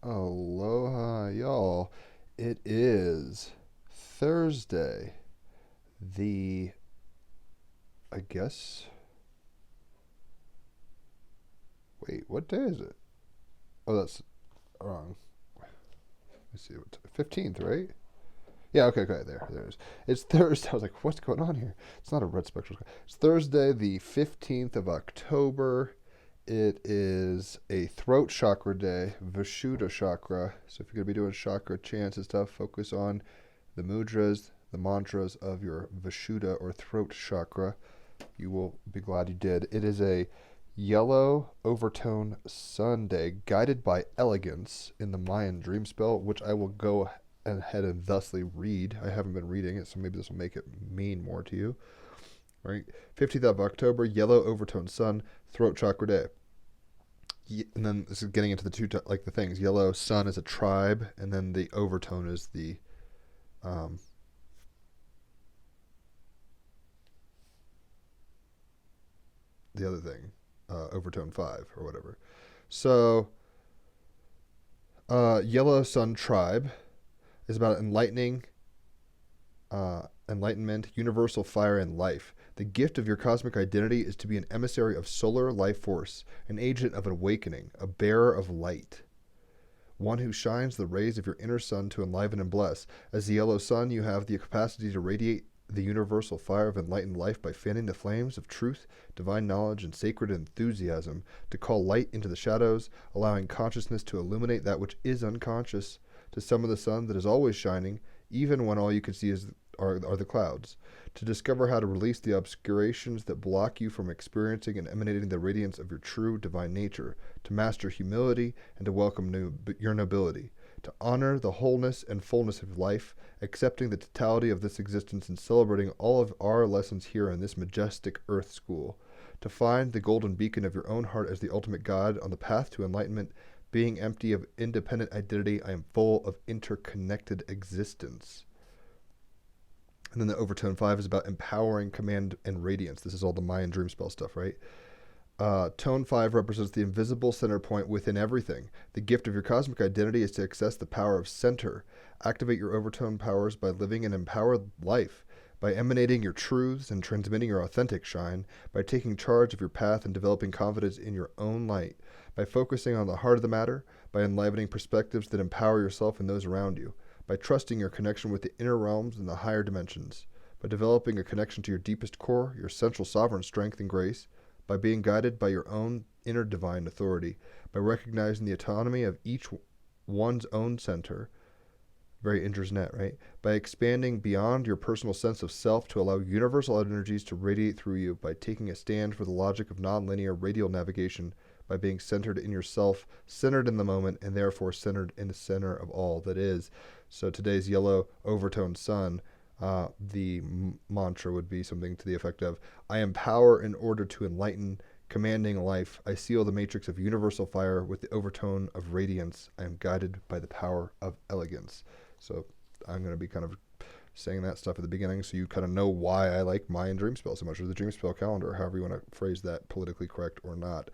Aloha, y'all. It is Thursday. The, I guess, wait, what day is it? Oh, that's wrong. Let's see, 15th, right? Yeah, okay, there it is. It's Thursday. I was like, what's going on here? It's not a red spectral sky. It's Thursday, the 15th of October. It is a throat chakra day, Vishuddha chakra. So if you're going to be doing chakra chants and stuff, focus on the mudras, the mantras of your Vishuddha or throat chakra. You will be glad you did. It is a yellow overtone Sunday, guided by elegance in the Mayan dream spell, which I will go ahead and thusly read. I haven't been reading it, so maybe this will make it mean more to you. Right? 15th of October, yellow overtone sun, throat chakra day. And then this is getting into the like the things. Yellow sun is a tribe, and then the overtone is um, the other thing, overtone 5 or whatever. So, Yellow Sun Tribe is about enlightenment, universal fire, and life. The gift of your cosmic identity is to be an emissary of solar life force, an agent of awakening, a bearer of light. One who shines the rays of your inner sun to enliven and bless. As the yellow sun, you have the capacity to radiate the universal fire of enlightened life by fanning the flames of truth, divine knowledge, and sacred enthusiasm, to call light into the shadows, allowing consciousness to illuminate that which is unconscious, to summon the sun that is always shining, even when all you can see are the clouds, to discover how to release the obscurations that block you from experiencing and emanating the radiance of your true divine nature, to master humility and to welcome your nobility, to honor the wholeness and fullness of life, accepting the totality of this existence and celebrating all of our lessons here in this majestic earth school, to find the golden beacon of your own heart as the ultimate God on the path to enlightenment. Being empty of independent identity, I am full of interconnected existence. And then the overtone 5 is about empowering command and radiance. This is all the Mayan dream spell stuff, right? Tone 5 represents the invisible center point within everything. The gift of your cosmic identity is to access the power of center. Activate your overtone powers by living an empowered life, by emanating your truths and transmitting your authentic shine, by taking charge of your path and developing confidence in your own light, by focusing on the heart of the matter, by enlivening perspectives that empower yourself and those around you, by trusting your connection with the inner realms and the higher dimensions, by developing a connection to your deepest core, your central sovereign strength and grace, by being guided by your own inner divine authority, by recognizing the autonomy of each one's own center. Very Indra's right? By expanding beyond your personal sense of self to allow universal energies to radiate through you, by taking a stand for the logic of nonlinear radial navigation, by being centered in yourself, centered in the moment, and therefore centered in the center of all that is. So today's yellow overtone sun, the mantra would be something to the effect of, I am power in order to enlighten, commanding life. I seal the matrix of universal fire with the overtone of radiance. I am guided by the power of elegance. So I'm going to be kind of saying that stuff at the beginning so you kind of know why I like Mayan dream spell so much, or the dream spell calendar, however you want to phrase that, politically correct or not.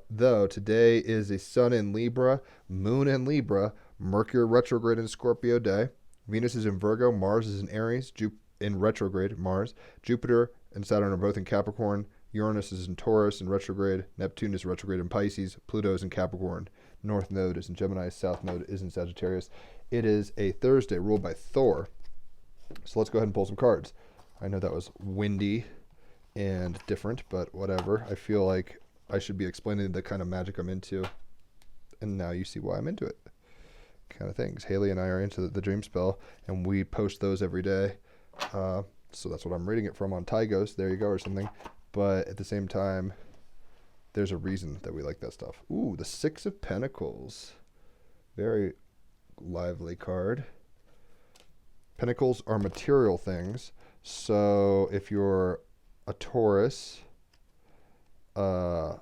Though today is a sun in Libra, moon in Libra, Mercury retrograde in Scorpio day, Venus is in Virgo, Mars is in Aries, in retrograde, Mars, Jupiter and Saturn are both in Capricorn, Uranus is in Taurus in retrograde, Neptune is retrograde in Pisces, Pluto is in Capricorn, North Node is in Gemini, South Node is in Sagittarius. It is a Thursday ruled by Thor. So let's go ahead and pull some cards. I know that was windy and different, but whatever. I feel like I should be explaining the kind of magic I'm into, and now you see why I'm into it. Kind of things. Haley and I are into the dream spell, and we post those every day. So that's what I'm reading it from on Tygos. There you go, or something. But at the same time, there's a reason that we like that stuff. Ooh, the Six of Pentacles. Very lively card. Pentacles are material things. So if you're a Taurus, Virgo,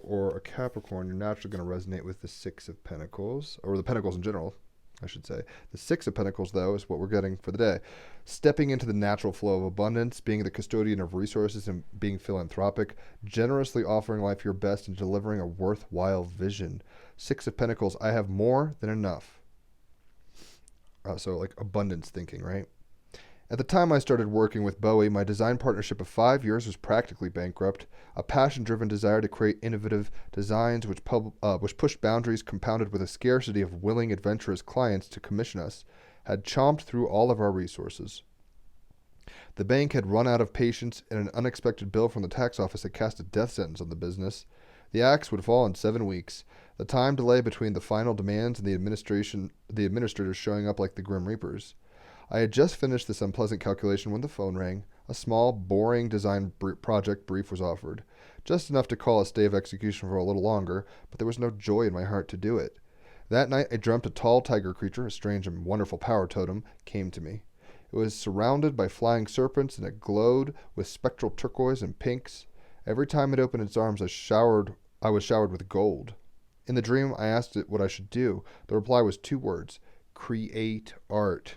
or a Capricorn, you're naturally going to resonate with the Six of Pentacles, or the Pentacles in general. I should say. The Six of Pentacles, though, is what we're getting for the day. Stepping into the natural flow of abundance, being the custodian of resources and being philanthropic, generously offering life your best and delivering a worthwhile vision. Six of Pentacles, I have more than enough. So like abundance thinking, right? At the time I started working with Bowie, my design partnership of 5 years was practically bankrupt. A passion-driven desire to create innovative designs which pushed boundaries, compounded with a scarcity of willing, adventurous clients to commission us, had chomped through all of our resources. The bank had run out of patience, and an unexpected bill from the tax office had cast a death sentence on the business. The axe would fall in 7 weeks. The time delay between the final demands and the administrators showing up like the Grim Reapers. I had just finished this unpleasant calculation when the phone rang. A small, boring design project brief was offered. Just enough to call a stay of execution for a little longer, but there was no joy in my heart to do it. That night I dreamt a tall tiger creature, a strange and wonderful power totem, came to me. It was surrounded by flying serpents, and it glowed with spectral turquoise and pinks. Every time it opened its arms, I was showered with gold. In the dream, I asked it what I should do. The reply was 2 words: create art.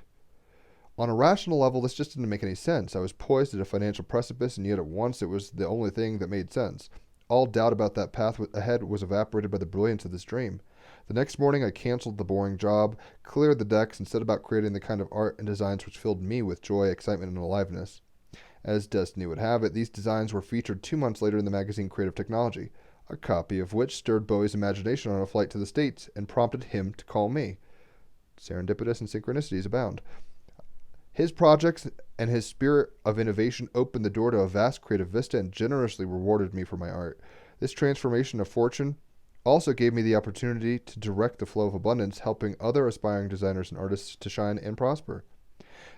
On a rational level, this just didn't make any sense. I was poised at a financial precipice, and yet at once it was the only thing that made sense. All doubt about that path ahead was evaporated by the brilliance of this dream. The next morning, I canceled the boring job, cleared the decks, and set about creating the kind of art and designs which filled me with joy, excitement, and aliveness. As destiny would have it, these designs were featured 2 months later in the magazine Creative Technology, a copy of which stirred Bowie's imagination on a flight to the States and prompted him to call me. Serendipitous and synchronicities abound. His projects and his spirit of innovation opened the door to a vast creative vista and generously rewarded me for my art. This transformation of fortune also gave me the opportunity to direct the flow of abundance, helping other aspiring designers and artists to shine and prosper.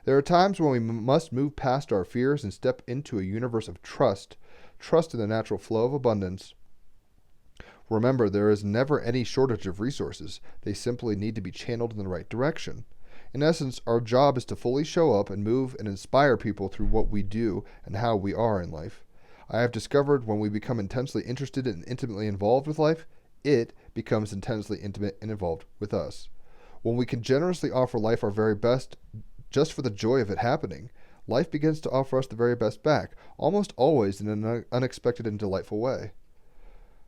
There are times when we must move past our fears and step into a universe of trust in the natural flow of abundance. Remember, there is never any shortage of resources. They simply need to be channeled in the right direction. In essence, our job is to fully show up and move and inspire people through what we do and how we are in life. I have discovered when we become intensely interested and intimately involved with life, it becomes intensely intimate and involved with us. When we can generously offer life our very best just for the joy of it happening, life begins to offer us the very best back, almost always in an unexpected and delightful way.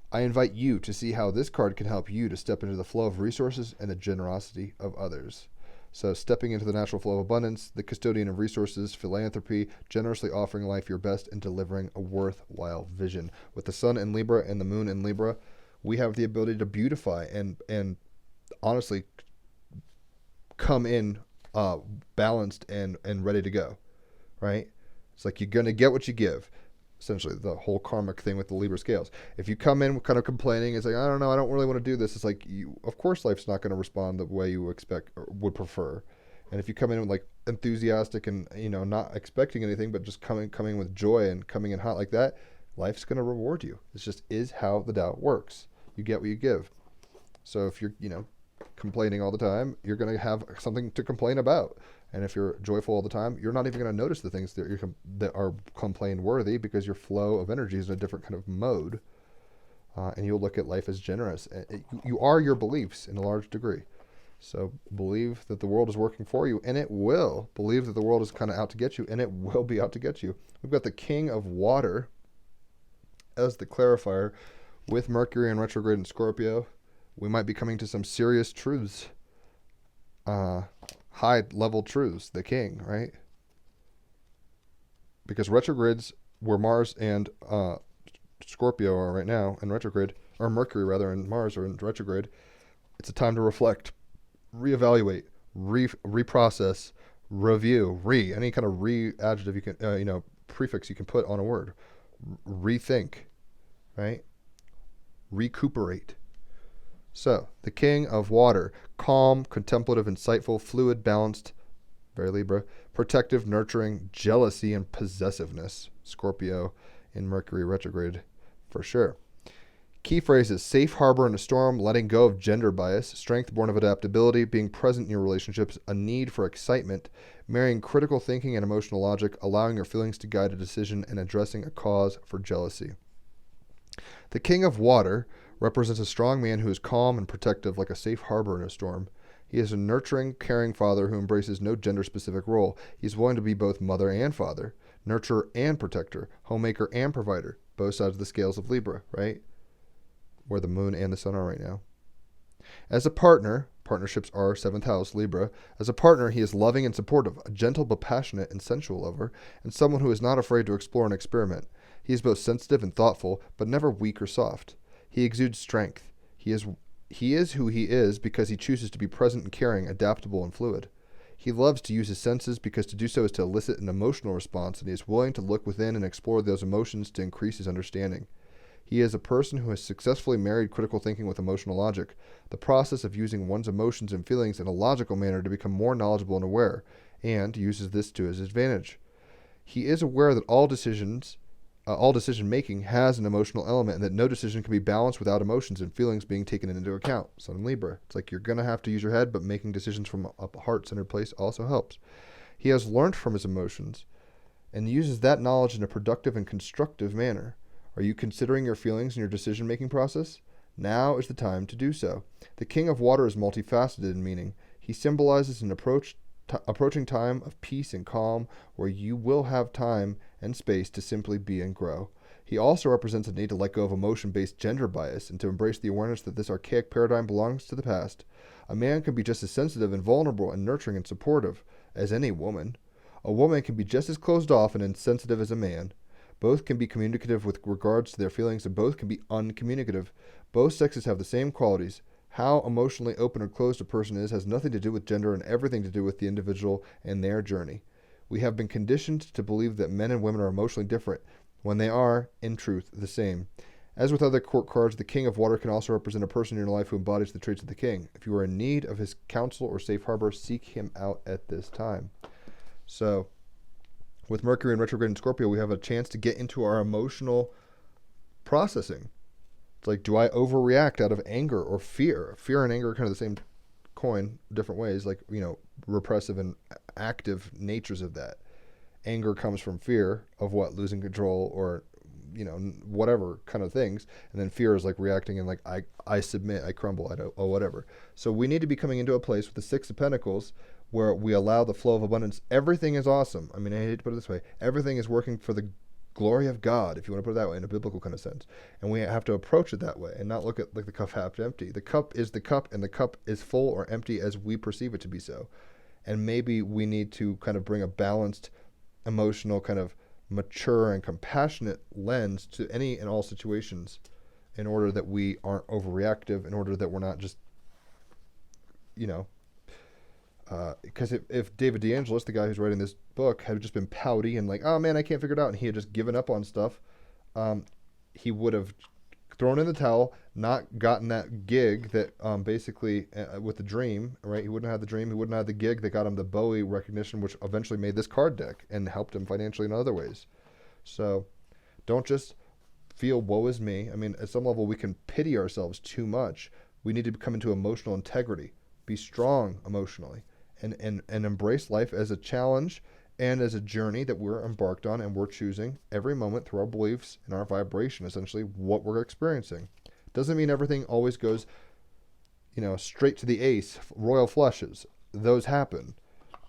I invite you to see how this card can help you to step into the flow of resources and the generosity of others. So stepping into the natural flow of abundance, the custodian of resources, philanthropy, generously offering life your best, and delivering a worthwhile vision. With the sun in Libra and the moon in Libra, we have the ability to beautify and honestly come in balanced and ready to go, right? It's like you're going to get what you give. Essentially, the whole karmic thing with the Libra scales. If you come in kind of complaining, it's like, I don't know, I don't really want to do this. It's like, of course, life's not going to respond the way you expect or would prefer. And if you come in with like enthusiastic and not expecting anything, but just coming with joy and coming in hot like that, life's going to reward you. This just is how the Tao works. You get what you give. So if you're complaining all the time, you're going to have something to complain about. And if you're joyful all the time, you're not even going to notice the things that are complaint worthy, because your flow of energy is in a different kind of mode. And you'll look at life as generous. You are your beliefs in a large degree. So believe that the world is working for you, and it will. Believe that the world is kind of out to get you, and it will be out to get you. We've got the King of Water as the clarifier with Mercury in retrograde in Scorpio. We might be coming to some serious truths. High-level truths, the king, right? Because retrogrades, where Mars and Scorpio are right now in retrograde, or Mercury rather and Mars are in retrograde, it's a time to reflect, reevaluate, reprocess, review, any kind of adjective you can, prefix you can put on a word. Rethink, right? Recuperate. So, the King of Water, calm, contemplative, insightful, fluid, balanced, very Libra, protective, nurturing, jealousy, and possessiveness. Scorpio in Mercury retrograde, for sure. Key phrases: safe harbor in a storm, letting go of gender bias, strength born of adaptability, being present in your relationships, a need for excitement, marrying critical thinking and emotional logic, allowing your feelings to guide a decision, and addressing a cause for jealousy. The King of Water represents a strong man who is calm and protective, like a safe harbor in a storm. He is a nurturing, caring father who embraces no gender-specific role. He's willing to be both mother and father, nurturer and protector, homemaker and provider, both sides of the scales of Libra, right? Where the moon and the sun are right now. As a partner, partnerships are 7th house, Libra. As a partner, he is loving and supportive, a gentle but passionate and sensual lover, and someone who is not afraid to explore and experiment. He is both sensitive and thoughtful, but never weak or soft. He exudes strength. He is who he is because he chooses to be present and caring, adaptable and fluid. He loves to use his senses because to do so is to elicit an emotional response, and he is willing to look within and explore those emotions to increase his understanding. He is a person who has successfully married critical thinking with emotional logic, the process of using one's emotions and feelings in a logical manner to become more knowledgeable and aware, and uses this to his advantage. He is aware that all decision-making has an emotional element and that no decision can be balanced without emotions and feelings being taken into account. Sun in Libra. It's like you're going to have to use your head, but making decisions from a heart-centered place also helps. He has learned from his emotions and uses that knowledge in a productive and constructive manner. Are you considering your feelings in your decision-making process? Now is the time to do so. The King of Water is multifaceted in meaning. He symbolizes an approaching time of peace and calm where you will have time and space to simply be and grow. He also represents a need to let go of emotion-based gender bias and to embrace the awareness that this archaic paradigm belongs to the past. A man can be just as sensitive and vulnerable and nurturing and supportive as any woman. A woman can be just as closed off and insensitive as a man. Both can be communicative with regards to their feelings, and both can be uncommunicative. Both sexes have the same qualities. How emotionally open or closed a person is has nothing to do with gender and everything to do with the individual and their journey. We have been conditioned to believe that men and women are emotionally different, when they are, in truth, the same. As with other court cards, the King of Water can also represent a person in your life who embodies the traits of the king. If you are in need of his counsel or safe harbor, seek him out at this time. So, with Mercury in retrograde in Scorpio, we have a chance to get into our emotional processing. It's like, do I overreact out of anger or fear? Fear and anger are kind of the same coin, different ways, like, repressive and active natures of that. Anger comes from fear of what? Losing control or, whatever kind of things. And then fear is like reacting and like, I submit, I crumble, whatever. So we need to be coming into a place with the Six of Pentacles where we allow the flow of abundance. Everything is awesome. I hate to put it this way. Everything is working for the glory of God, if you want to put it that way, in a biblical kind of sense. And we have to approach it that way and not look at like the cup half empty. The cup is the cup, and the cup is full or empty as we perceive it to be so. And maybe we need to kind of bring a balanced, emotional, kind of mature and compassionate lens to any and all situations in order that we aren't overreactive, in order that we're not just, because if David DeAngelis, the guy who's writing this book, had just been pouty and like, oh man, I can't figure it out, and he had just given up on stuff, he would have thrown in the towel, not gotten that gig that basically with the dream, right? He wouldn't have the dream, he wouldn't have the gig that got him the Bowie recognition, which eventually made this card deck and helped him financially in other ways. So don't just feel woe is me. At some level we can pity ourselves too much. We need to come into emotional integrity, be strong emotionally, and embrace life as a challenge and as a journey that we're embarked on, and we're choosing every moment through our beliefs and our vibration, essentially what we're experiencing. Doesn't mean everything always goes, straight to the ace, royal flushes. Those happen.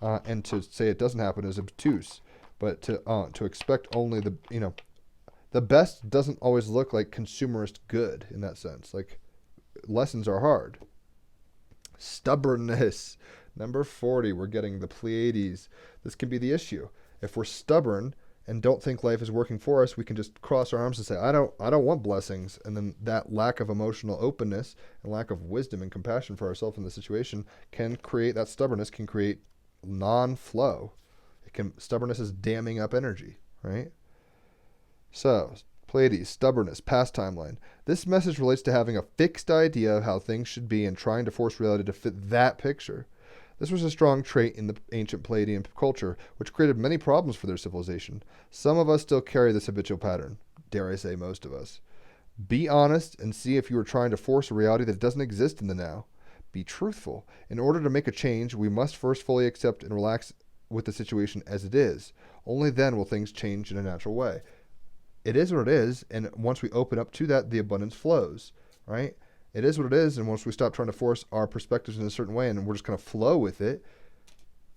And to say it doesn't happen is obtuse. But to expect only the best doesn't always look like consumerist good in that sense. Like, lessons are hard. Stubbornness. Number 40, we're getting the Pleiades. This can be the issue. If we're stubborn and don't think life is working for us, we can just cross our arms and say, I don't want blessings. And then that lack of emotional openness and lack of wisdom and compassion for ourselves in the situation can create, that stubbornness can create non-flow. Stubbornness is damming up energy, right? So, Pleiades, stubbornness, past timeline. This message relates to having a fixed idea of how things should be and trying to force reality to fit that picture. This was a strong trait in the ancient Pleiadian culture, which created many problems for their civilization. Some of us still carry this habitual pattern. Dare I say, most of us. Be honest and see if you are trying to force a reality that doesn't exist in the now. Be truthful. In order to make a change, we must first fully accept and relax with the situation as it is. Only then will things change in a natural way. It is what it is, and once we open up to that, the abundance flows, right? It is what it is, and once we stop trying to force our perspectives in a certain way and we're just kind of flow with it,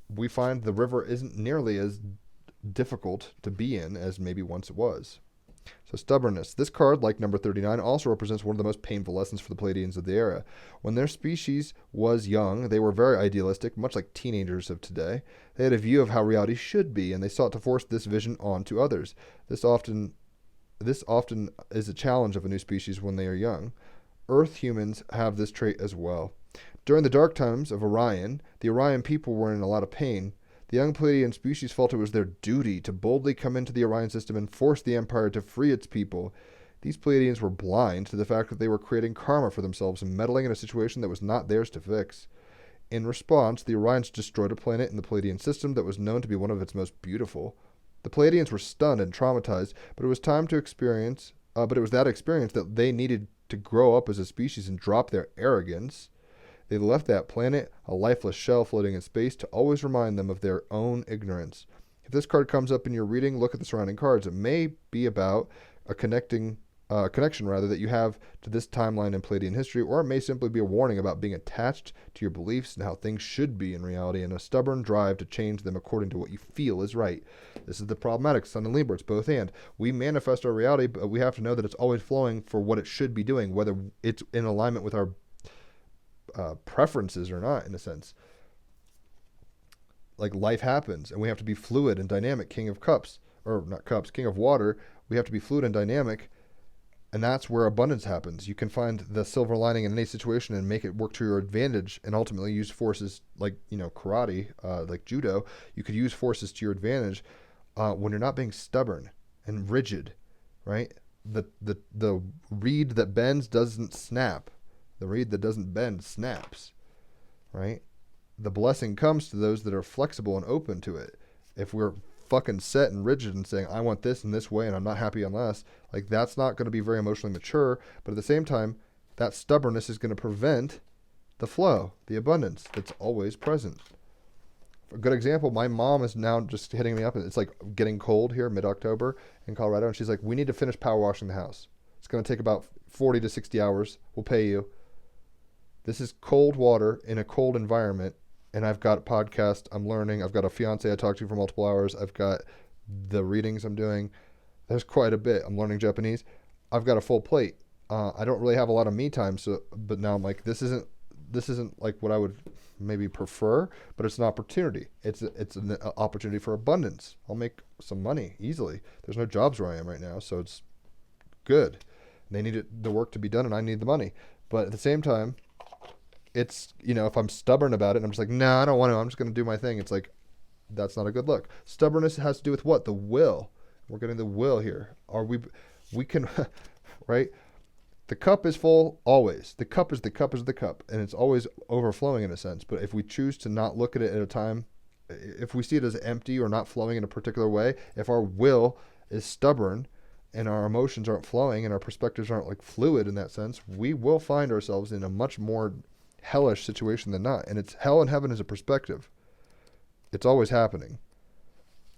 we find the river isn't nearly as difficult to be in as maybe once it was. So stubbornness. This card, like number 39, also represents one of the most painful lessons for the Pleiadians of the era. When their species was young, they were very idealistic, much like teenagers of today. They had a view of how reality should be, and they sought to force this vision onto others. This often is a challenge of a new species when they are young. Earth humans have this trait as well. During the dark times of Orion, the Orion people were in a lot of pain. The young Pleiadian species felt it was their duty to boldly come into the Orion system and force the Empire to free its people. These Pleiadians were blind to the fact that they were creating karma for themselves and meddling in a situation that was not theirs to fix. In response, the Orions destroyed a planet in the Pleiadian system that was known to be one of its most beautiful. The Pleiadians were stunned and traumatized, but it was that experience that they needed to grow up as a species and drop their arrogance. They left that planet, a lifeless shell floating in space, to always remind them of their own ignorance. If this card comes up in your reading, look at the surrounding cards. It may be about a connection that you have to this timeline in Pleiadian history, or it may simply be a warning about being attached to your beliefs and how things should be in reality, and a stubborn drive to change them according to what you feel is right. This is the problematic Sun and Libra. It's both and. We manifest our reality, but we have to know that it's always flowing for what it should be doing, whether it's in alignment with our preferences or not, in a sense. Like, life happens, and we have to be fluid and dynamic. King of Cups, or not Cups, King of Water, we have to be fluid and dynamic, and that's where abundance happens. You can find the silver lining in any situation and make it work to your advantage, and ultimately use forces like, karate, like judo. You could use forces to your advantage when you're not being stubborn and rigid, right? The reed that bends doesn't snap. The reed that doesn't bend snaps, right? The blessing comes to those that are flexible and open to it. If we're fucking set and rigid and saying, I want this in this way and I'm not happy unless, like, that's not going to be very emotionally mature. But at the same time, that stubbornness is going to prevent the flow, the abundance that's always present. A good example, my mom is now just hitting me up. It's like getting cold here mid-October in Colorado. And she's like, we need to finish power washing the house. It's going to take about 40 to 60 hours. We'll pay you. This is cold water in a cold environment, and I've got a podcast I'm learning. I've got a fiance I talked to for multiple hours. I've got the readings I'm doing. There's quite a bit. I'm learning Japanese. I've got a full plate. I don't really have a lot of me time, but now I'm like, this isn't like what I would maybe prefer, but it's an opportunity. It's an opportunity for abundance. I'll make some money easily. There's no jobs where I am right now, so it's good. They need the work to be done, and I need the money. But at the same time, it's, if I'm stubborn about it and I'm just like, no, I don't want to, I'm just going to do my thing. It's like, that's not a good look. Stubbornness has to do with what? The will. We're getting the will here. We can, right? The cup is full always. The cup is the cup is the cup. And it's always overflowing in a sense. But if we choose to not look at it at a time, if we see it as empty or not flowing in a particular way, if our will is stubborn and our emotions aren't flowing and our perspectives aren't like fluid in that sense, we will find ourselves in a much more hellish situation than not. And it's hell and heaven is a perspective. It's always happening.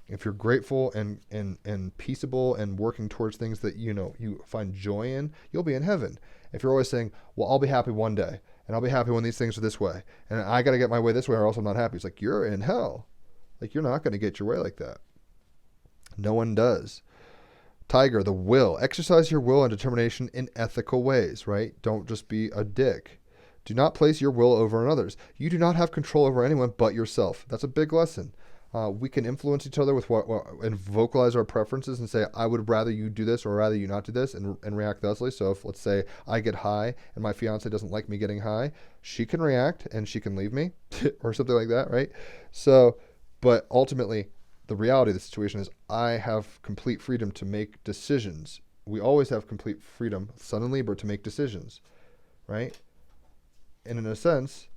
If you're grateful and peaceable and working towards things that you find joy in, you'll be in heaven. If you're always saying, well, I'll be happy one day, and I'll be happy when these things are this way, and I got to get my way this way or else I'm not happy, it's like, you're in hell. Like, you're not going to get your way like that. No one does. Tiger, the will. Exercise your will and determination in ethical ways, right? Don't just be a dick. Do not place your will over on others. You do not have control over anyone but yourself. That's a big lesson. We can influence each other with and vocalize our preferences and say, I would rather you do this or rather you not do this, and react thusly. So if, let's say, I get high and my fiance doesn't like me getting high, she can react and she can leave me or something like that, right? So, but ultimately, the reality of the situation is I have complete freedom to make decisions. We always have complete freedom, Sun and Libra, to make decisions, right? And in a sense,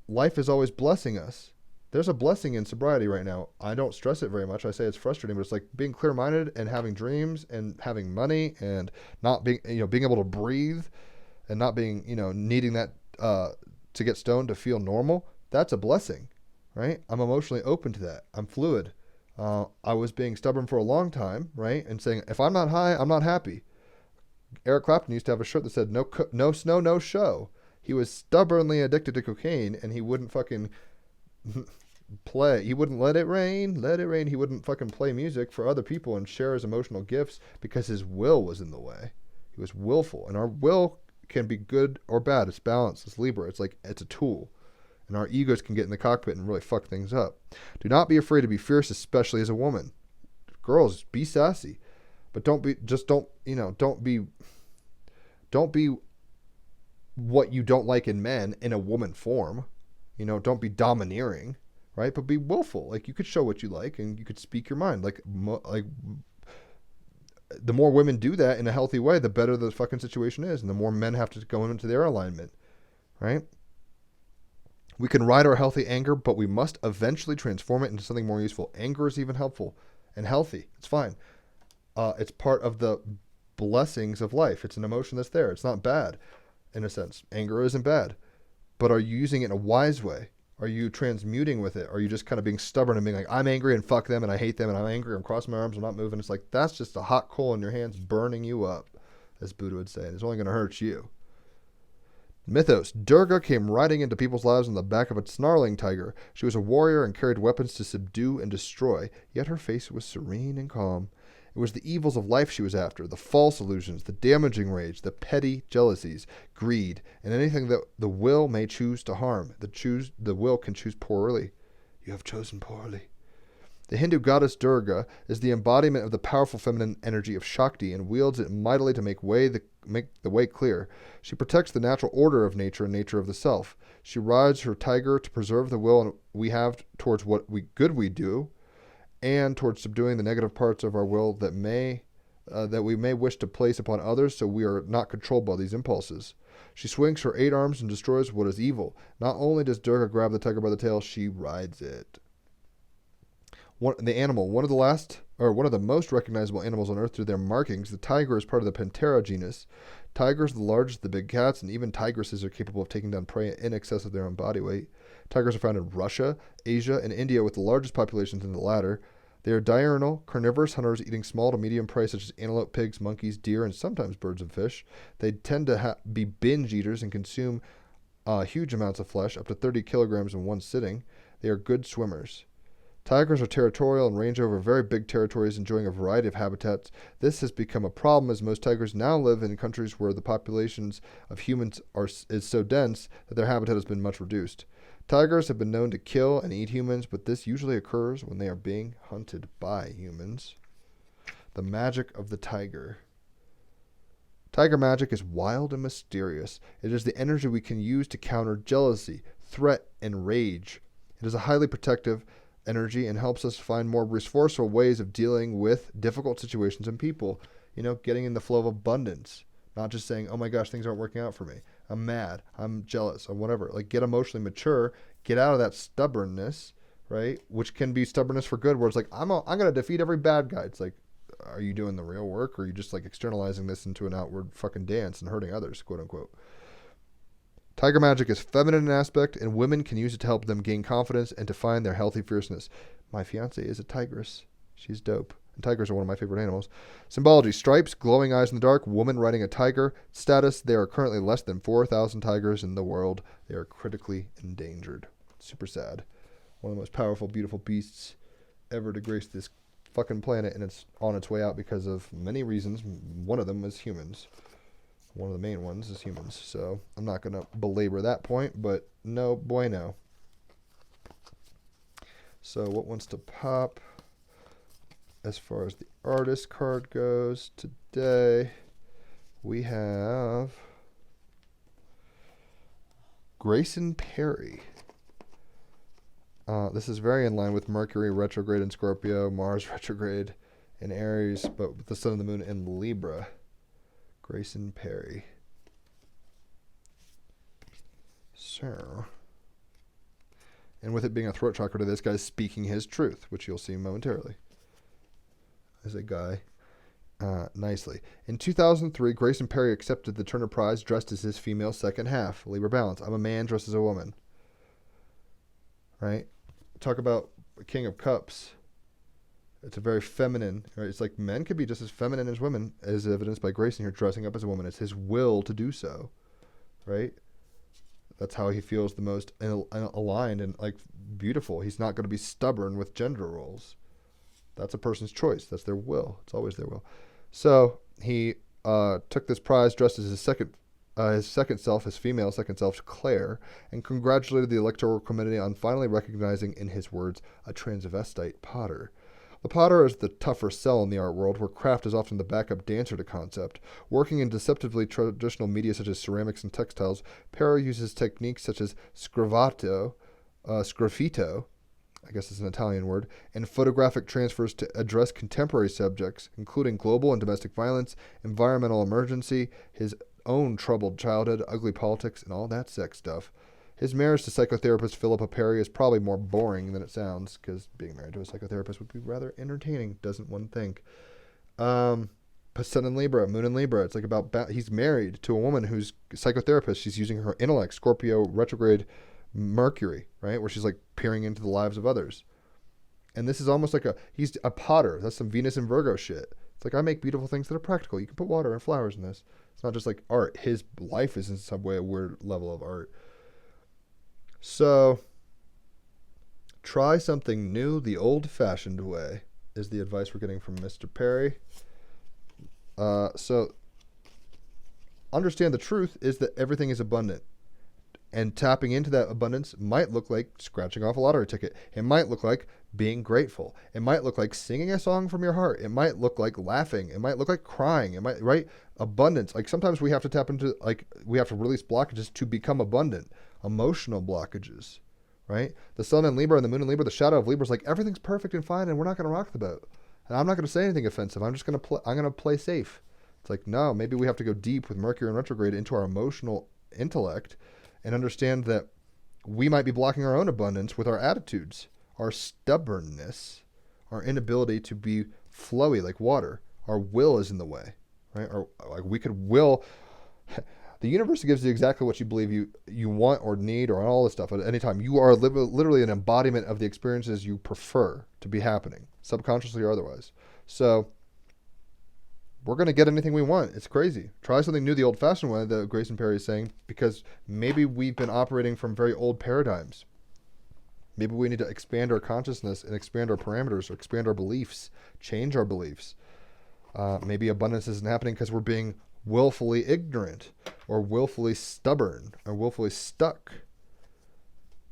life is always blessing us. There's a blessing in sobriety right now. I don't stress it very much. I say it's frustrating, but it's like being clear-minded and having dreams and having money and not being, being able to breathe and not being, needing that to get stoned to feel normal. That's a blessing, right? I'm emotionally open to that. I'm fluid. I was being stubborn for a long time, right? And saying, if I'm not high, I'm not happy. Eric Clapton used to have a shirt that said no snow, no show. He was stubbornly addicted to cocaine, and he wouldn't fucking play. He wouldn't let it rain, let it rain. He wouldn't fucking play music for other people and share his emotional gifts because his will was in the way. He was willful, and our will can be good or bad. It's balanced. It's Libra. It's like it's a tool, and our egos can get in the cockpit and really fuck things up. Do not be afraid to be fierce, especially as a woman. Girls, be sassy, but don't be what you don't like in men in a woman form. Don't be domineering, right? But be willful. Like, you could show what you like and you could speak your mind. Like the more women do that in a healthy way, the better the fucking situation is, and the more men have to go into their alignment, right? We can ride our healthy anger, but we must eventually transform it into something more useful. Anger is even helpful and healthy. It's fine. It's part of the blessings of life. It's an emotion that's there. It's not bad, in a sense. Anger isn't bad. But are you using it in a wise way? Are you transmuting with it? Are you just kind of being stubborn and being like, I'm angry and fuck them and I hate them and I'm angry, I'm crossing my arms, I'm not moving? It's like, that's just a hot coal in your hands burning you up, as Buddha would say. And it's only going to hurt you. Mythos. Durga came riding into people's lives on the back of a snarling tiger. She was a warrior and carried weapons to subdue and destroy, yet her face was serene and calm. It was the evils of life she was after, the false illusions, the damaging rage, the petty jealousies, greed, and anything that the will may choose to harm. The will can choose poorly. You have chosen poorly. The Hindu goddess Durga is the embodiment of the powerful feminine energy of Shakti and wields it mightily to make the way clear. She protects the natural order of nature and nature of the self. She rides her tiger to preserve the will we have towards what good we do, and towards subduing the negative parts of our will that we may wish to place upon others, so we are not controlled by these impulses. She swings her 8 arms and destroys what is evil. Not only does Durga grab the tiger by the tail, she rides it. One of the most recognizable animals on Earth through their markings, the tiger is part of the Panthera genus. Tigers are the largest of the big cats, and even tigresses are capable of taking down prey in excess of their own body weight. Tigers are found in Russia, Asia, and India, with the largest populations in the latter. They are diurnal, carnivorous hunters eating small to medium prey such as antelope, pigs, monkeys, deer, and sometimes birds and fish. They tend to be binge eaters and consume huge amounts of flesh, up to 30 kilograms in one sitting. They are good swimmers. Tigers are territorial and range over very big territories, enjoying a variety of habitats. This has become a problem as most tigers now live in countries where the populations of humans is so dense that their habitat has been much reduced. Tigers have been known to kill and eat humans, but this usually occurs when they are being hunted by humans. The magic of the tiger. Tiger magic is wild and mysterious. It is the energy we can use to counter jealousy, threat, and rage. It is a highly protective energy and helps us find more resourceful ways of dealing with difficult situations and people. Getting in the flow of abundance. Not just saying, oh my gosh, things aren't working out for me. I'm mad. I'm jealous. Or whatever. Like, get emotionally mature. Get out of that stubbornness, right? Which can be stubbornness for good, where it's like, I'm going to defeat every bad guy. It's like, are you doing the real work, or are you just like externalizing this into an outward fucking dance and hurting others, quote unquote? Tiger magic is feminine in aspect, and women can use it to help them gain confidence and to find their healthy fierceness. My fiance is a tigress. She's dope. And tigers are one of my favorite animals. Symbology: stripes, glowing eyes in the dark, woman riding a tiger. Status: there are currently less than 4,000 tigers in the world. They are critically endangered. Super sad. One of the most powerful, beautiful beasts ever to grace this fucking planet, and it's on its way out because of many reasons. One of them is humans. One of the main ones is humans. So I'm not going to belabor that point, but no bueno. So what wants to pop as far as the artist card goes today? We have Grayson Perry. This is very in line with Mercury retrograde in Scorpio, Mars retrograde in Aries, but with the sun and the moon in Libra. Grayson Perry. So, and with it being a throat chakra to this guy's speaking his truth, which you'll see momentarily. As a guy, nicely. In 2003, Grayson Perry accepted the Turner Prize dressed as his female second half. Libra balance. I'm a man dressed as a woman. Right? Talk about King of Cups. It's a very feminine, right? It's like men could be just as feminine as women, as evidenced by Grayson here dressing up as a woman. It's his will to do so, right? That's how he feels the most aligned and like beautiful. He's not going to be stubborn with gender roles. That's a person's choice. That's their will. It's always their will. So he took this prize dressed as his second self, his female second self, Claire, and congratulated the electoral committee on finally recognizing, in his words, a transvestite potter. The potter is the tougher sell in the art world, where craft is often the backup dancer to concept. Working in deceptively traditional media such as ceramics and textiles, Perry uses techniques such as sgraffito, I guess it's an Italian word, and photographic transfers to address contemporary subjects, including global and domestic violence, environmental emergency, his own troubled childhood, ugly politics, and all that sex stuff. His marriage to psychotherapist Philippa Perry is probably more boring than it sounds, because being married to a psychotherapist would be rather entertaining, doesn't one think? Sun and Libra, Moon and Libra. It's like about he's married to a woman who's a psychotherapist. She's using her intellect, Scorpio retrograde Mercury, right, where she's like peering into the lives of others. And this is almost like he's a potter. That's some Venus and Virgo shit. It's like, I make beautiful things that are practical. You can put water and flowers in this. It's not just like art. His life is in some way a weird level of art. So, try something new the old-fashioned way is the advice we're getting from Mr. Perry. So, understand the truth is that everything is abundant. And tapping into that abundance might look like scratching off a lottery ticket. It might look like being grateful. It might look like singing a song from your heart. It might look like laughing. It might look like crying. It might, right? Abundance. Like sometimes we have to tap into, like, we have to release blockages to become abundant. Emotional blockages, right? The sun in Libra and the moon in Libra, the shadow of Libra is like everything's perfect and fine and we're not going to rock the boat. And I'm not going to say anything offensive. I'm just going to I'm going to play safe. It's like, no, maybe we have to go deep with Mercury in retrograde into our emotional intellect and understand that we might be blocking our own abundance with our attitudes, our stubbornness, our inability to be flowy like water. Our will is in the way, right? Or like we could will. The universe gives you exactly what you believe you want or need or all this stuff at any time. You are literally an embodiment of the experiences you prefer to be happening, subconsciously or otherwise. So we're going to get anything we want. It's crazy. Try something new the old-fashioned way, that Grayson Perry is saying, because maybe we've been operating from very old paradigms. Maybe we need to expand our consciousness and expand our parameters or expand our beliefs, change our beliefs. Maybe abundance isn't happening because we're being willfully ignorant or willfully stubborn or willfully stuck.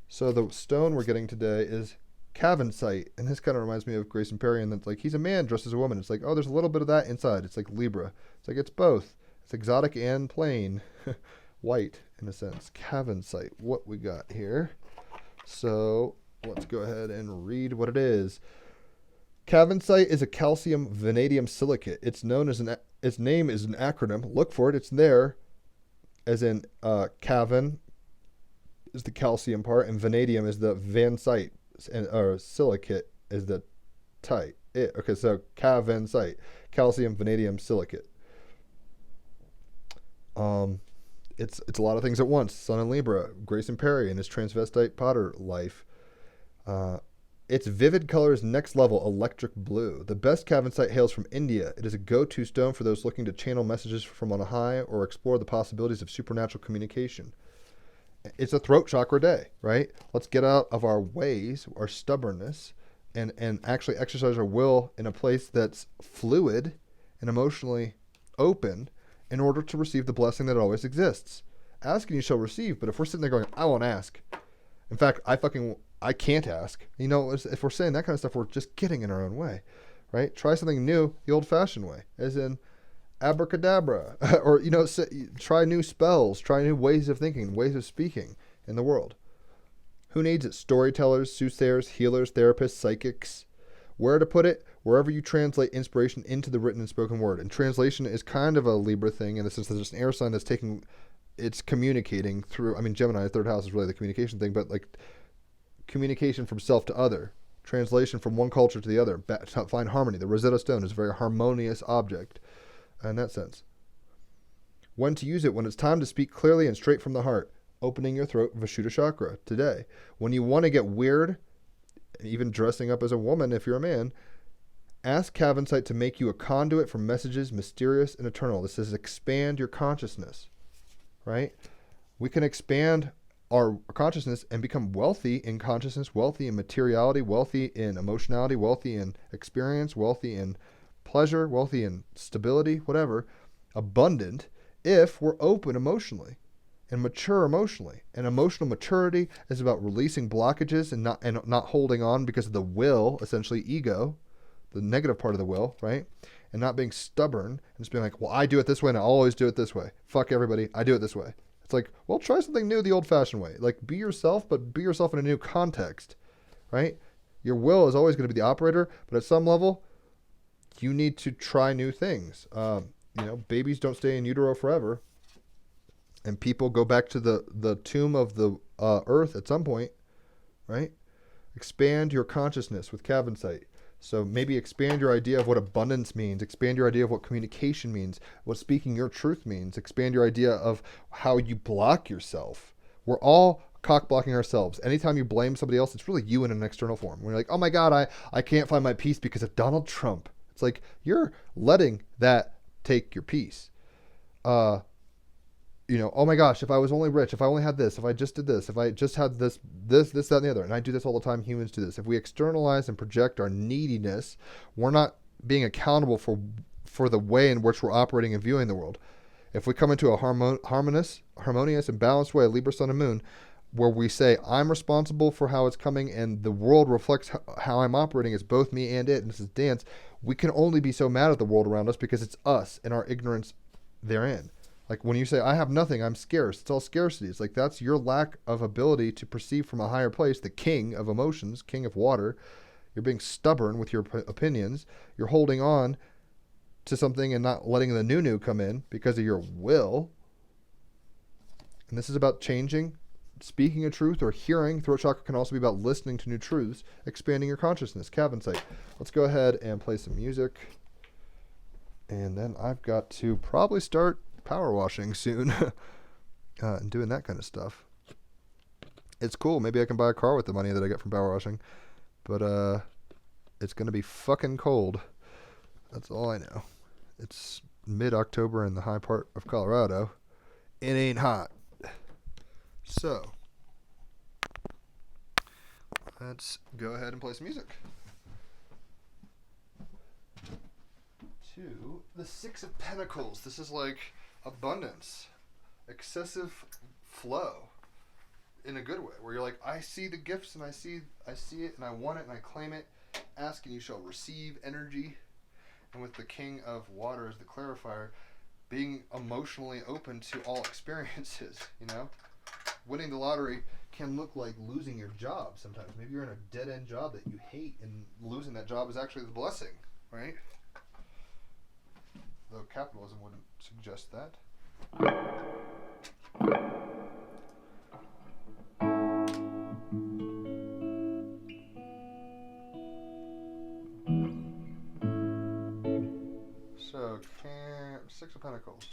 So the stone we're getting today is Cavensite, and this kind of reminds me of Grayson Perry, and that's like he's a man dressed as a woman. It's like, oh, there's a little bit of that inside. It's like Libra. It's like it's both. It's exotic and plain, white in a sense. Cavensite. What we got here? So let's go ahead and read what it is. Cavensite is a calcium vanadium silicate. Its name is an acronym. Look for it. It's there, as in Cavan is the calcium part, and vanadium is the vansite. Or silicate is the type. Okay, so Cavensite, calcium vanadium silicate. It's a lot of things at once. Sun and Libra, Grayson Perry and his transvestite potter life. Its vivid color is next level electric blue. The best Cavensite hails from India. It is a go-to stone for those looking to channel messages from on high or explore the possibilities of supernatural communication. It's a throat chakra day, right? Let's get out of our ways, our stubbornness, and actually exercise our will in a place that's fluid and emotionally open in order to receive the blessing that always exists. Ask and you shall receive, but if we're sitting there going, I won't ask. In fact, I can't ask. You know, if we're saying that kind of stuff, we're just getting in our own way, right? Try something new the old-fashioned way, as in abracadabra, or, you know, try new spells, try new ways of thinking, ways of speaking in the world. Who needs it? Storytellers, soothsayers, healers, therapists, psychics. Where to put it? Wherever you translate inspiration into the written and spoken word. And translation is kind of a Libra thing in the sense that there's an air sign that's it's communicating through, I mean, Gemini, third house is really the communication thing, but like communication from self to other. Translation from one culture to the other. To find harmony. The Rosetta Stone is a very harmonious object in that sense. When to use it? When it's time to speak clearly and straight from the heart. Opening your throat, Vishuddha chakra, today. When you want to get weird, even dressing up as a woman if you're a man, Ask Cavinsight to make you a conduit for messages mysterious and eternal. This says expand your consciousness, right? We can expand our consciousness and become wealthy in consciousness, wealthy in materiality, wealthy in emotionality, wealthy in experience, wealthy in pleasure, wealthy in stability, whatever, abundant, if we're open emotionally and mature emotionally. And emotional maturity is about releasing blockages and not holding on because of the will, essentially ego, the negative part of the will, right? And not being stubborn and just being like, well, I do it this way and I always do it this way. Fuck everybody. I do it this way. It's like, well, try something new the old-fashioned way. Like, be yourself, but be yourself in a new context, right? Your will is always going to be the operator, but at some level, you need to try new things. Babies don't stay in utero forever, and people go back to the tomb of the earth at some point, right? Expand your consciousness with Cavinsight. So maybe expand your idea of what abundance means, expand your idea of what communication means, what speaking your truth means, expand your idea of how you block yourself. We're all cock blocking ourselves. Anytime you blame somebody else, it's really you in an external form. When you're like, oh my God, I can't find my peace because of Donald Trump. It's like you're letting that take your peace. Oh my gosh, if I was only rich, if I only had this, if I just did this, if I just had this, that, and the other, and I do this all the time, humans do this. If we externalize and project our neediness, we're not being accountable for the way in which we're operating and viewing the world. If we come into a harmonious and balanced way, Libra, Sun, and Moon, where we say, I'm responsible for how it's coming, and the world reflects how I'm operating as both me and it, and this is dance, we can only be so mad at the world around us because it's us and our ignorance therein. Like when you say, I have nothing, I'm scarce, it's all scarcity. It's like that's your lack of ability to perceive from a higher place, the king of emotions, king of water. You're being stubborn with your opinions. You're holding on to something and not letting the new come in because of your will. And this is about changing, speaking a truth or hearing. Throat chakra can also be about listening to new truths, expanding your consciousness. Cavinsight. Let's go ahead and play some music. And then I've got to probably start power washing soon and doing that kind of stuff. It's cool. Maybe I can buy a car with the money that I get from power washing, but it's going to be fucking cold. That's all I know. It's mid-October in the high part of Colorado. It ain't hot. So let's go ahead and play some music. To the Six of Pentacles. This is like abundance, excessive flow in a good way, where you're like, I see the gifts and I see it and I want it and I claim it. Ask and you shall receive energy. And with the King of Water as the clarifier, being emotionally open to all experiences, winning the lottery can look like losing your job sometimes. Maybe you're in a dead-end job that you hate, and losing that job is actually the blessing, right? Though capitalism wouldn't suggest that. So, Six of Pentacles.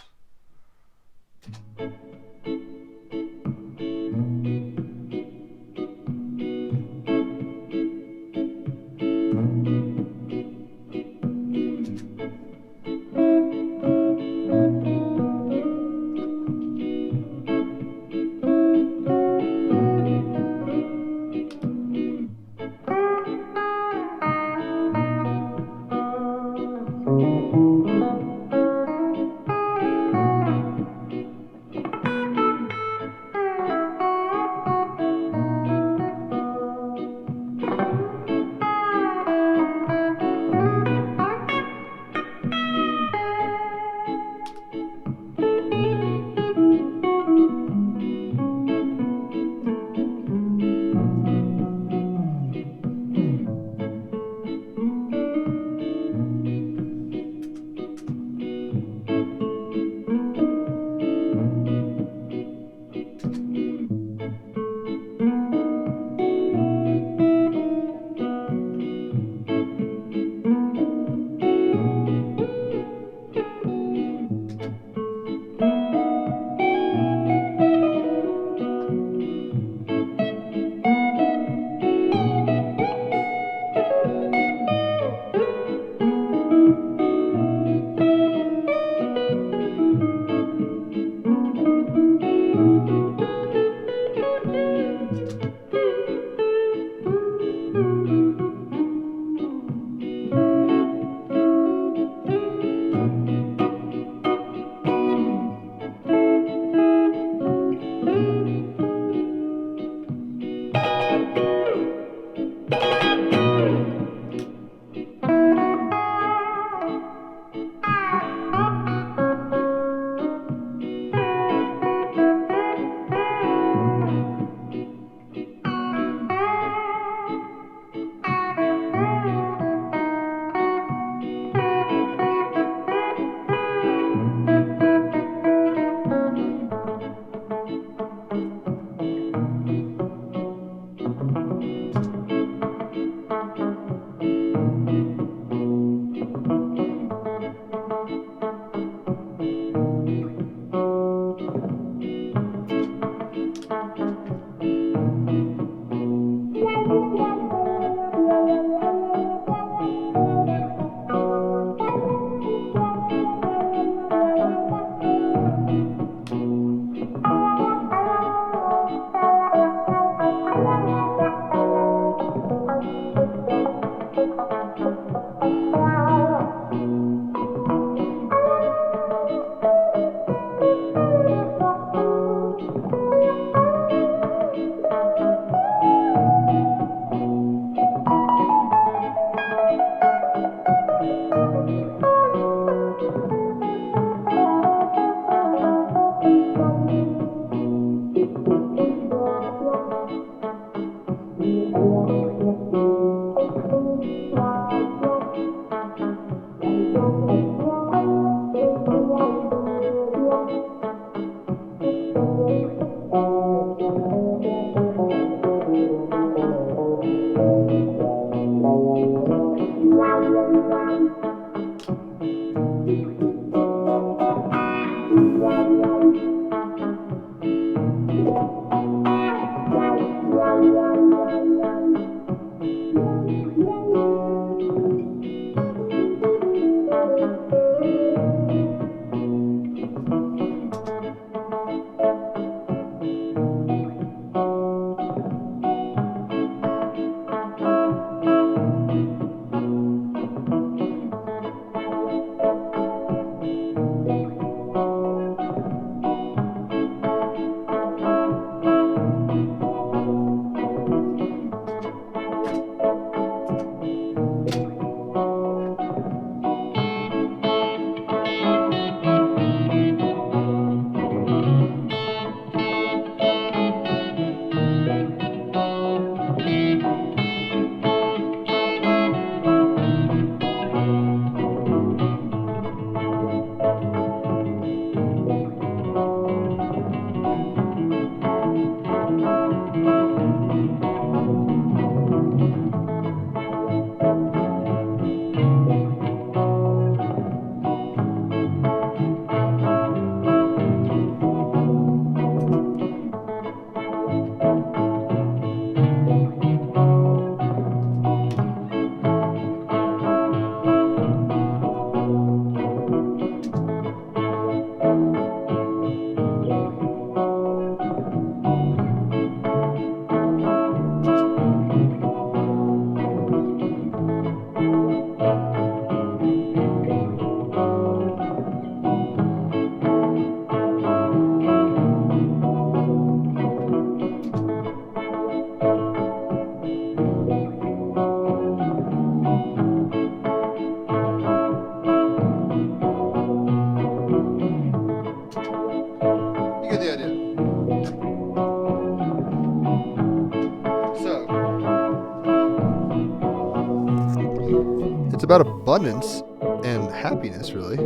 about abundance and happiness, really,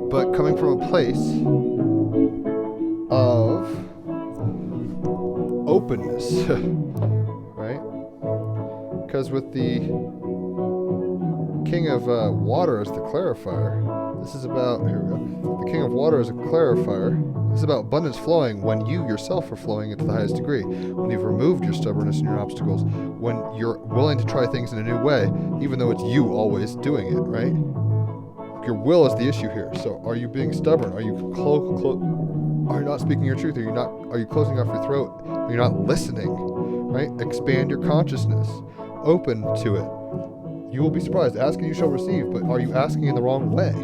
but coming from a place of openness, right? Because with the king of water as the clarifier, this is about, here we go, the king of water as a clarifier, this is about abundance flowing when you yourself are flowing it to the highest degree, when you've removed your stubbornness and your obstacles, when you're willing to try things in a new way, even though it's you always doing it, right? Your will is the issue here. So are you being stubborn? Are you are you not speaking your truth? Are you closing off your throat? Are you not listening? Right? Expand your consciousness. Open to it. You will be surprised. Ask and you shall receive, but are you asking in the wrong way?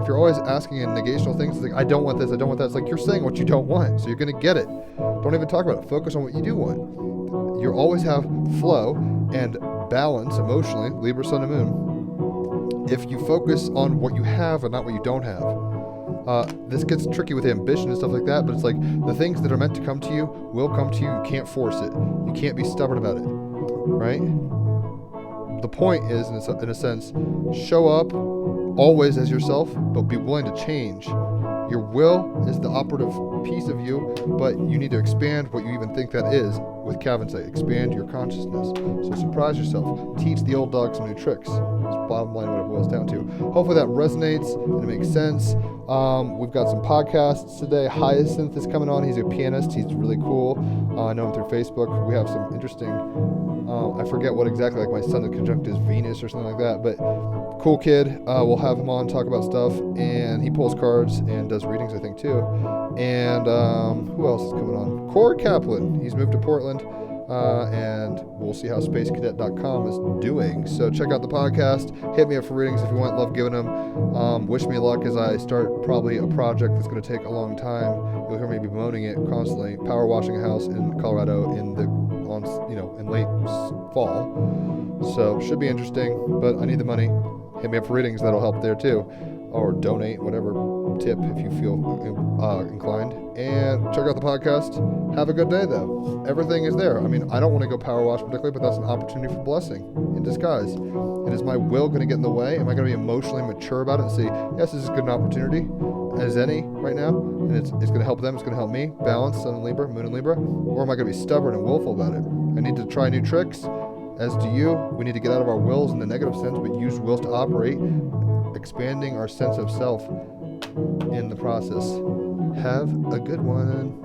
If you're always asking in negational things, it's like, I don't want this, I don't want that, it's like you're saying what you don't want, so you're going to get it. Don't even talk about it. Focus on what you do want. You always have flow and balance emotionally, Libra, Sun, and Moon, if you focus on what you have and not what you don't have. This gets tricky with ambition and stuff like that, but it's like the things that are meant to come to you will come to you. You can't force it. You can't be stubborn about it, right? The point is, in a sense, show up always as yourself, but be willing to change. Your will is the operative piece of you, but you need to expand what you even think that is. With Calvin say, expand your consciousness. So surprise yourself. Teach the old dog some new tricks. That's bottom line what it boils down to. Hopefully that resonates and it makes sense. We've got some podcasts today. Hyacinth is coming on. He's a pianist. He's really cool. I know him through Facebook. We have some interesting, I forget what exactly, like my sun is conjunct is Venus or something like that, but cool kid. We'll have him on, talk about stuff, and he pulls cards and does readings, I think, too. And who else is coming on? Cord Kaplan. He's moved to Portland, and we'll see how spacecadet.com is doing. So check out the podcast. Hit me up for readings if you want. Love giving them. Wish me luck as I start probably a project that's going to take a long time. You'll hear me bemoaning it constantly. Power washing a house in Colorado in late fall. So should be interesting, but I need the money. Hit me up for readings. That'll help there too. Or donate, whatever tip if you feel inclined. And check out the podcast. Have a good day, though. Everything is there. I mean, I don't want to go power wash particularly, but that's an opportunity for blessing in disguise. And is my will going to get in the way? Am I going to be emotionally mature about it and say, yes, this is a good opportunity as any right now, and it's going to help them, it's going to help me, balance, Sun in Libra, Moon in Libra? Or am I going to be stubborn and willful about it? I need to try new tricks, as do you. We need to get out of our wills in the negative sense, but use wills to operate, expanding our sense of self in the process. Have a good one.